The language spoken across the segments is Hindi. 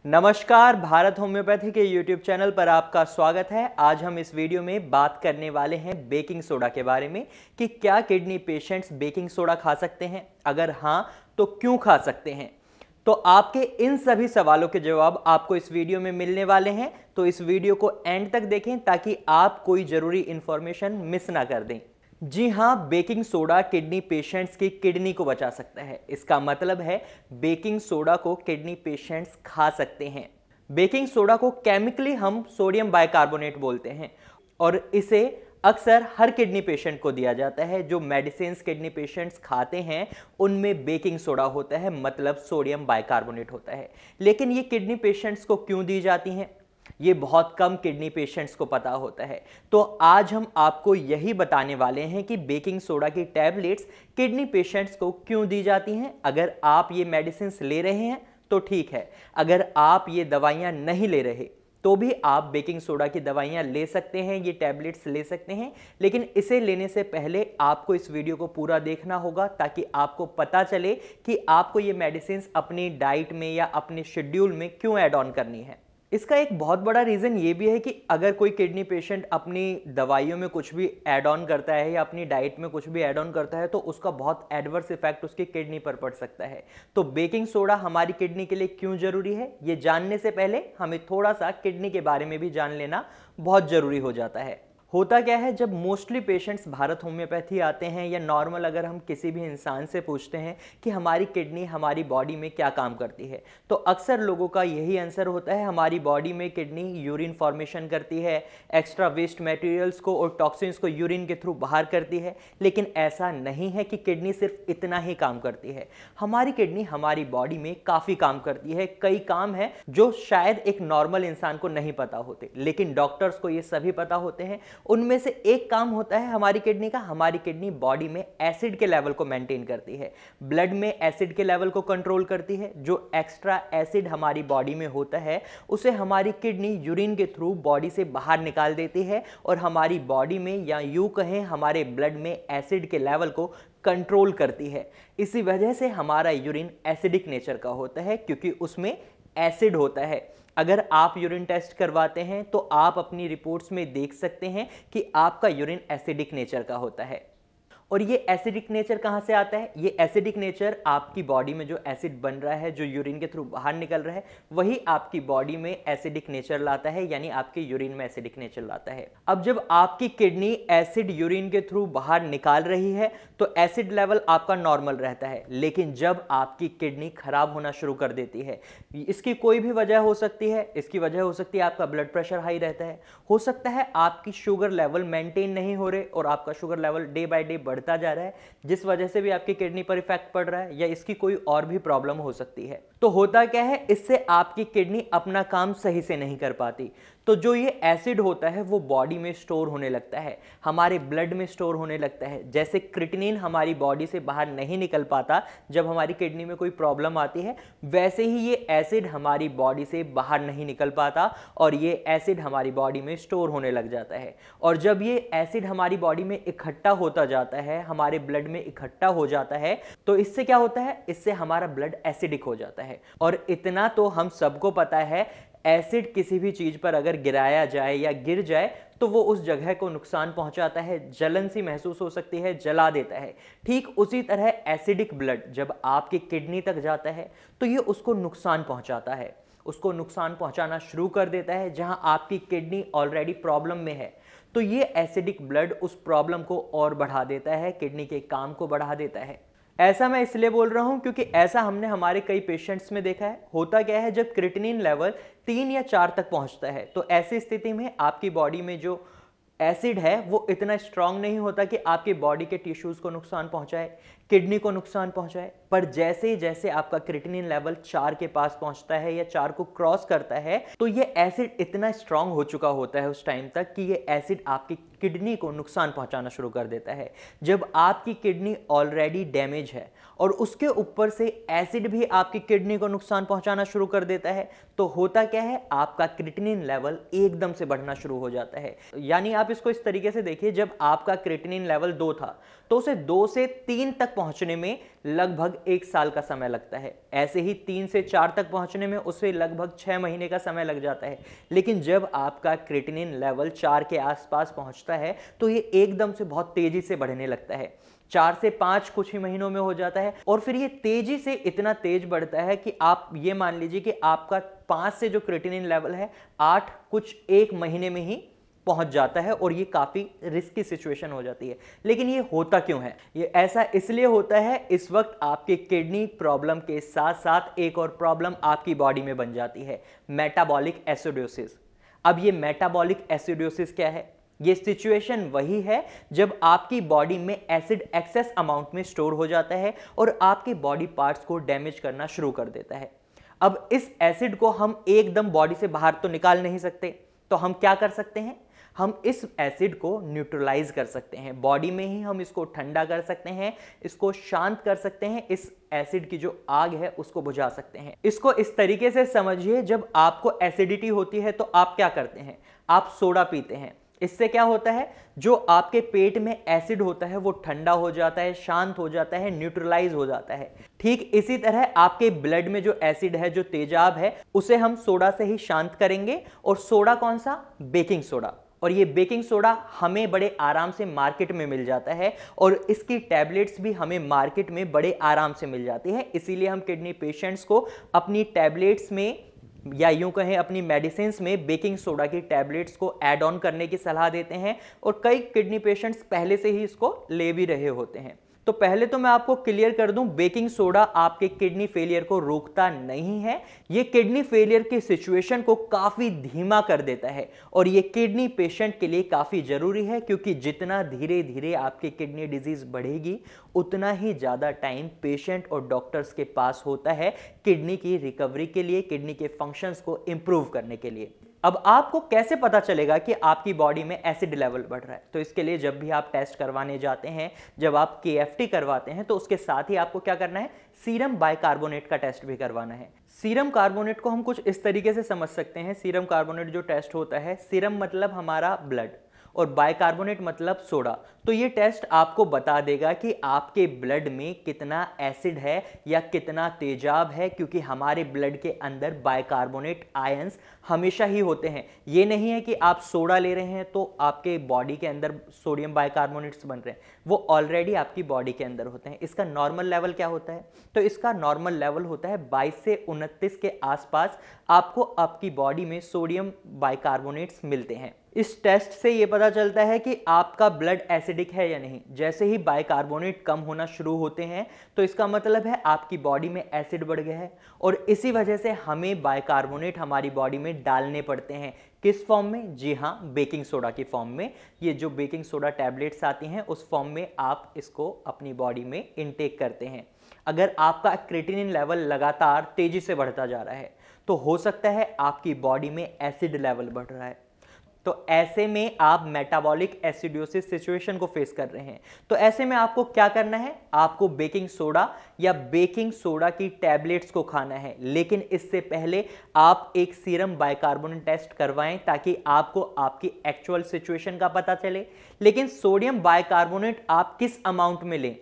नमस्कार, भारत होम्योपैथी के YouTube चैनल पर आपका स्वागत है। आज हम इस वीडियो में बात करने वाले हैं बेकिंग सोडा के बारे में कि क्या किडनी पेशेंट्स बेकिंग सोडा खा सकते हैं, अगर हाँ तो क्यों खा सकते हैं। तो आपके इन सभी सवालों के जवाब आपको इस वीडियो में मिलने वाले हैं, तो इस वीडियो को एंड तक देखें ताकि आप कोई जरूरी इंफॉर्मेशन मिस ना कर दें। जी हाँ, बेकिंग सोडा किडनी पेशेंट्स की किडनी को बचा सकता है। इसका मतलब है बेकिंग सोडा को किडनी पेशेंट्स खा सकते हैं। बेकिंग सोडा को केमिकली हम सोडियम बाइकार्बोनेट बोलते हैं और इसे अक्सर हर किडनी पेशेंट को दिया जाता है। जो मेडिसिन्स किडनी पेशेंट्स खाते हैं उनमें बेकिंग सोडा होता है, मतलब सोडियम बाइकार्बोनेट होता है। लेकिन ये किडनी पेशेंट्स को क्यों दी जाती हैं, ये बहुत कम किडनी पेशेंट्स को पता होता है। तो आज हम आपको यही बताने वाले हैं कि बेकिंग सोडा की टैबलेट्स किडनी पेशेंट्स को क्यों दी जाती हैं। अगर आप ये मेडिसिन्स ले रहे हैं तो ठीक है, अगर आप ये दवाइयाँ नहीं ले रहे तो भी आप बेकिंग सोडा की दवाइयाँ ले सकते हैं, ये टैबलेट्स ले सकते हैं। लेकिन इसे लेने से पहले आपको इस वीडियो को पूरा देखना होगा ताकि आपको पता चले कि आपको ये मेडिसिन्स अपनी डाइट में या अपने शेड्यूल में क्यों ऐड ऑन करनी है। इसका एक बहुत बड़ा रीज़न ये भी है कि अगर कोई किडनी पेशेंट अपनी दवाइयों में कुछ भी ऐड ऑन करता है या अपनी डाइट में कुछ भी ऐड ऑन करता है तो उसका बहुत एडवर्स इफेक्ट उसकी किडनी पर पड़ सकता है। तो बेकिंग सोडा हमारी किडनी के लिए क्यों ज़रूरी है, ये जानने से पहले हमें थोड़ा सा किडनी के बारे में भी जान लेना बहुत ज़रूरी हो जाता है। होता क्या है, जब मोस्टली पेशेंट्स भारत होम्योपैथी आते हैं या नॉर्मल अगर हम किसी भी इंसान से पूछते हैं कि हमारी किडनी हमारी बॉडी में क्या काम करती है, तो अक्सर लोगों का यही आंसर होता है हमारी बॉडी में किडनी यूरिन फॉर्मेशन करती है, एक्स्ट्रा वेस्ट मटेरियल्स को और टॉक्सिन्स को यूरिन के थ्रू बाहर करती है। लेकिन ऐसा नहीं है कि किडनी सिर्फ इतना ही काम करती है। हमारी किडनी हमारी बॉडी में काफ़ी काम करती है। कई काम है जो शायद एक नॉर्मल इंसान को नहीं पता होते, लेकिन डॉक्टर्स को ये सभी पता होते हैं। उनमें से एक काम होता है हमारी किडनी का, हमारी किडनी बॉडी में एसिड के लेवल को मेंटेन करती है, ब्लड में एसिड के लेवल को कंट्रोल करती है। जो एक्स्ट्रा एसिड हमारी बॉडी में होता है उसे हमारी किडनी यूरिन के थ्रू बॉडी से बाहर निकाल देती है और हमारी बॉडी में या यूं कहें हमारे ब्लड में एसिड के लेवल को कंट्रोल करती है। इसी वजह से हमारा यूरिन एसिडिक नेचर का होता है, क्योंकि उसमें एसिड होता है। अगर आप यूरिन टेस्ट करवाते हैं तो आप अपनी रिपोर्ट्स में देख सकते हैं कि आपका यूरिन एसिडिक नेचर का होता है। और ये एसिडिक नेचर कहाँ से आता है? ये एसिडिक नेचर आपकी बॉडी में जो एसिड बन रहा है, जो यूरिन के थ्रू बाहर निकल रहा है, वही आपकी बॉडी में एसिडिक नेचर लाता है, यानी आपके यूरिन में एसिडिक नेचर लाता है। अब जब आपकी किडनी एसिड यूरिन के थ्रू बाहर निकाल रही है तो एसिड लेवल आपका नॉर्मल रहता है। लेकिन जब आपकी किडनी खराब होना शुरू कर देती है, इसकी कोई भी वजह हो सकती है। इसकी वजह हो सकती है आपका ब्लड प्रेशर हाई रहता है, हो सकता है आपकी शुगर लेवल मेंटेन नहीं हो रहे और आपका sugar level day by day बढ़ता जा रहा है, जिस वजह से भी आपकी किडनी पर इफेक्ट पड़ रहा है, या इसकी कोई और भी प्रॉब्लम हो सकती है। तो होता क्या है, इससे आपकी किडनी अपना काम सही से नहीं कर पाती। तो जो ये एसिड होता है वो बॉडी में स्टोर होने लगता है, हमारे ब्लड में स्टोर होने लगता है। जैसे क्रिएटिनिन हमारी बॉडी से बाहर नहीं निकल पाता जब हमारी किडनी में कोई प्रॉब्लम आती है, वैसे ही ये एसिड हमारी बॉडी से बाहर नहीं निकल पाता और ये एसिड हमारी बॉडी में स्टोर होने लग जाता है। और जब ये एसिड हमारी बॉडी में इकट्ठा होता जाता है, हमारे ब्लड में इकट्ठा हो जाता है, तो इससे क्या होता है, इससे हमारा ब्लड एसिडिक हो जाता है। और इतना तो हम सबको पता है, एसिड किसी भी चीज पर अगर गिराया जाए या गिर जाए तो वो उस जगह को नुकसान पहुंचाता है, जलन सी महसूस हो सकती है, जला देता है। ठीक उसी तरह एसिडिक ब्लड जब आपकी किडनी तक जाता है तो ये उसको नुकसान पहुंचाता है, उसको नुकसान पहुंचाना शुरू कर देता है। जहां आपकी किडनी ऑलरेडी प्रॉब्लम में है तो ये एसिडिक ब्लड उस प्रॉब्लम को और बढ़ा देता है, किडनी के काम को बढ़ा देता है। ऐसा मैं इसलिए बोल रहा हूं क्योंकि ऐसा हमने हमारे कई पेशेंट्स में देखा है। होता क्या है, जब क्रिएटिनिन लेवल 3 या 4 तक पहुंचता है तो ऐसी स्थिति में आपकी बॉडी में जो एसिड है वो इतना स्ट्रांग नहीं होता कि आपकी बॉडी के टिश्यूज को नुकसान पहुंचाए, किडनी को नुकसान पहुंचाए। पर जैसे जैसे आपका क्रिएटिनिन लेवल 4 के पास पहुंचता है या 4 को क्रॉस करता है तो ये एसिड इतना स्ट्रांग हो चुका होता है उस टाइम तक कि ये एसिड आपकी किडनी को नुकसान पहुंचाना शुरू कर देता है। जब आपकी किडनी ऑलरेडी डैमेज है और उसके ऊपर से एसिड भी आपकी किडनी को नुकसान पहुंचाना शुरू कर देता है तो होता क्या है, आपका क्रिएटिनिन लेवल एकदम से बढ़ना शुरू हो जाता है। यानी आप इसको इस तरीके से देखिए, जब आपका क्रिएटिनिन लेवल 2 था तो उसे 2 से 3 तक तक पहुंचने में लगभग 1 साल का समय लगता है। ऐसे ही 3 से 4 तक पहुंचने में उसे लगभग 6 महीने का समय लग जाता है। लेकिन जब आपका क्रिएटिनिन लेवल 4 के आसपास पहुंचता है तो ये एकदम से बहुत तेजी से बढ़ने लगता है। 4 से 5 कुछ ही महीनों में हो जाता है और फिर ये तेजी से इतना तेज बढ़ता है कि आप ये मान लीजिए कि आपका 5 से जो क्रिएटिनिन लेवल है 8 कुछ 1 महीने में ही पहुंच जाता है और ये काफी रिस्की सिचुएशन हो जाती है। लेकिन ये होता क्यों है? ये ऐसा इसलिए होता है, इस वक्त आपके किडनी प्रॉब्लम के साथ साथ एक और प्रॉब्लम आपकी बॉडी में बन जाती है, मेटाबॉलिक एसिडोसिस। अब ये मेटाबॉलिक एसिडोसिस क्या है? ये सिचुएशन वही है जब आपकी बॉडी में एसिड एक्सेस अमाउंट में स्टोर हो जाता है और आपके बॉडी पार्ट्स को डैमेज करना शुरू कर देता है। अब इस एसिड को हम एकदम बॉडी से बाहर तो निकाल नहीं सकते, तो हम क्या कर सकते हैं? हम इस एसिड को न्यूट्रलाइज कर सकते हैं, बॉडी में ही हम इसको ठंडा कर सकते हैं, इसको शांत कर सकते हैं, इस एसिड की जो आग है उसको बुझा सकते हैं। इसको इस तरीके से समझिए, जब आपको एसिडिटी होती है तो आप क्या करते हैं? आप सोडा पीते हैं। इससे क्या होता है? जो आपके पेट में एसिड होता है वो ठंडा हो जाता है, शांत हो जाता है, न्यूट्रलाइज हो जाता है। ठीक इसी तरह आपके ब्लड में जो एसिड है, जो तेजाब है, उसे हम सोडा से ही शांत करेंगे। और सोडा कौन सा? Baking soda. और ये बेकिंग सोडा हमें बड़े आराम से मार्केट में मिल जाता है और इसकी टैबलेट्स भी हमें मार्केट में बड़े आराम से मिल जाती है। इसीलिए हम किडनी पेशेंट्स को अपनी टैबलेट्स में या यूं कहें अपनी मेडिसिन्स में बेकिंग सोडा की टैबलेट्स को ऐड ऑन करने की सलाह देते हैं और कई किडनी पेशेंट्स पहले से ही इसको ले भी रहे होते हैं। तो पहले तो मैं आपको क्लियर कर दूं, बेकिंग सोडा आपके किडनी फेलियर को रोकता नहीं है, ये किडनी फेलियर की सिचुएशन को काफी धीमा कर देता है और ये किडनी पेशेंट के लिए काफी जरूरी है, क्योंकि जितना धीरे धीरे आपकी किडनी डिजीज बढ़ेगी उतना ही ज्यादा टाइम पेशेंट और डॉक्टर्स के पास होता है किडनी की रिकवरी के लिए, किडनी के फंक्शंस को इंप्रूव करने के लिए। अब आपको कैसे पता चलेगा कि आपकी बॉडी में एसिड लेवल बढ़ रहा है? तो इसके लिए जब भी आप टेस्ट करवाने जाते हैं, जब आप KFT करवाते हैं, तो उसके साथ ही आपको क्या करना है? सीरम बाइकार्बोनेट का टेस्ट भी करवाना है। सीरम कार्बोनेट को हम कुछ इस तरीके से समझ सकते हैं। सीरम कार्बोनेट जो टेस्ट होता है, सीरम मतलब हमारा ब्लड और बाइकार्बोनेट मतलब सोडा। तो ये टेस्ट आपको बता देगा कि आपके ब्लड में कितना एसिड है या कितना तेजाब है, क्योंकि हमारे ब्लड के अंदर बाइकार्बोनेट आयंस हमेशा ही होते हैं। ये नहीं है कि आप सोडा ले रहे हैं तो आपके बॉडी के अंदर सोडियम बाइकार्बोनेट्स बन रहे हैं, वो ऑलरेडी आपकी बॉडी के अंदर होते हैं। इसका नॉर्मल लेवल क्या होता है? तो इसका नॉर्मल लेवल होता है 22 से 29 के आसपास आपको आपकी बॉडी में सोडियम बाइकार्बोनेट्स मिलते हैं। इस टेस्ट से ये पता चलता है कि आपका ब्लड एसिडिक है या नहीं। जैसे ही बाइकार्बोनेट कम होना शुरू होते हैं तो इसका मतलब है आपकी बॉडी में एसिड बढ़ गया है और इसी वजह से हमें बाइकार्बोनेट हमारी बॉडी में डालने पड़ते हैं। किस फॉर्म में? जी हाँ, बेकिंग सोडा की फॉर्म में। ये जो बेकिंग सोडा टैबलेट्स आती हैं उस फॉर्म में आप इसको अपनी बॉडी में इनटेक करते हैं। अगर आपका क्रिएटिनिन लेवल लगातार तेजी से बढ़ता जा रहा है तो हो सकता है आपकी बॉडी में एसिड लेवल बढ़ रहा है। तो ऐसे में आप मेटाबॉलिक एसिडोसिस सिचुएशन को फेस कर रहे हैं। तो ऐसे में आपको क्या करना है? आपको बेकिंग सोडा या बेकिंग सोडा की टैबलेट्स को खाना है, लेकिन इससे पहले आप एक सीरम बाइकार्बोनेट टेस्ट करवाएं ताकि आपको आपकी एक्चुअल सिचुएशन का पता चले। लेकिन सोडियम बाइकार्बोनेट आप किस अमाउंट में लें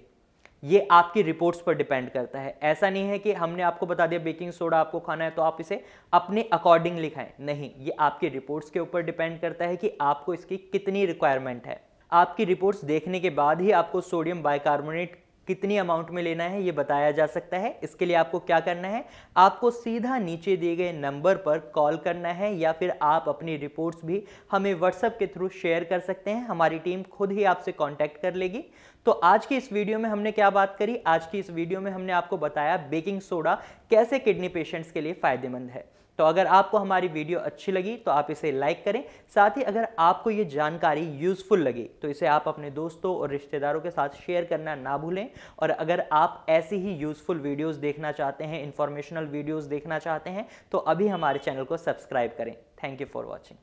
ये आपकी रिपोर्ट्स पर डिपेंड करता है। ऐसा नहीं है कि हमने आपको बता दिया बेकिंग सोडा आपको खाना है तो आप इसे अपने अकॉर्डिंग लिखाएं, नहीं, ये आपकी रिपोर्ट्स के ऊपर डिपेंड करता है कि आपको इसकी कितनी रिक्वायरमेंट है। आपकी रिपोर्ट्स देखने के बाद ही आपको सोडियम बाइकार्बोनेट कितनी अमाउंट में लेना है ये बताया जा सकता है। इसके लिए आपको क्या करना है? आपको सीधा नीचे दिए गए नंबर पर कॉल करना है या फिर आप अपनी रिपोर्ट्स भी हमें व्हाट्सएप के थ्रू शेयर कर सकते हैं। हमारी टीम खुद ही आपसे कांटेक्ट कर लेगी। तो आज की इस वीडियो में हमने क्या बात करी? आज की इस वीडियो में हमने आपको बताया बेकिंग सोडा कैसे किडनी पेशेंट्स के लिए फायदेमंद है। तो अगर आपको हमारी वीडियो अच्छी लगी तो आप इसे लाइक करें। साथ ही अगर आपको ये जानकारी यूजफुल लगी तो इसे आप अपने दोस्तों और रिश्तेदारों के साथ शेयर करना ना भूलें। और अगर आप ऐसी ही यूजफुल वीडियोस देखना चाहते हैं, इंफॉर्मेशनल वीडियोस देखना चाहते हैं, तो अभी हमारे चैनल को सब्सक्राइब करें। Thank you for watching.